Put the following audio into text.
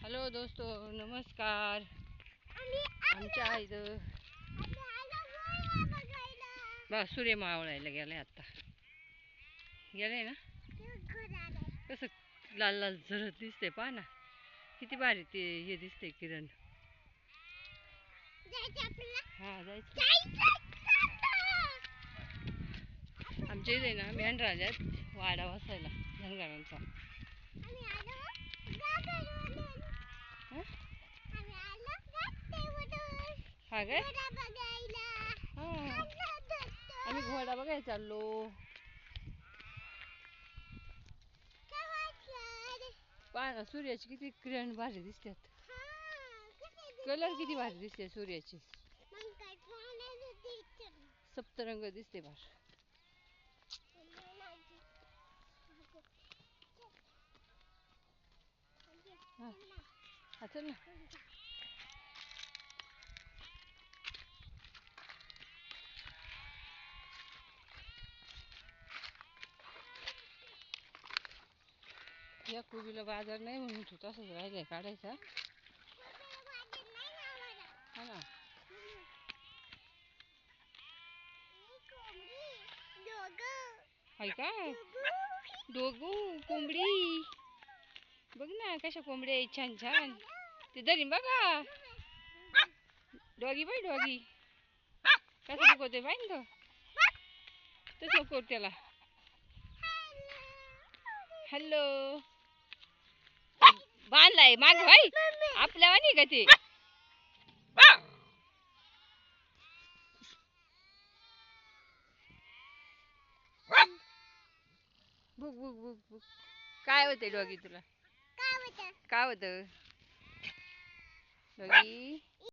Hello दोस्तों, नमस्कार. आमच्या इथं बा सूर्य मावळायला गेलाय. आता गेलाय ना. कसं लाल लाल झरत दिसते. पहा ना किती भारी ते हे दिसते किरण. हा जायचं. आमच्या इथे ना मेंढराजात वाडा बसायला धनगरांचा. हा काय? आम्ही घोडा बघायला चाललो. पहा ना सूर्याची किती किरण भारी दिसतात. कलर किती भारी दिसते सूर्याची. सप्तरंग दिसते बार. हा चल ना. या कोबीला बाजार नाही म्हणून तू तसंच राहिलाय काढायचा. हा ना. हाय का डोगू कोंबडी. बघ ना कशा कोंबड्या आहेत छान छान. ते दरीन बघा. डॉगी बाई डॉगी कसं दुखवते बाई ना. तसं कोर त्याला. हॅलो बांधलाय माग भाई आपल्या वाणी का ते. Book book book book. काय होते डॉगी तुला. काय होतं डॉगी.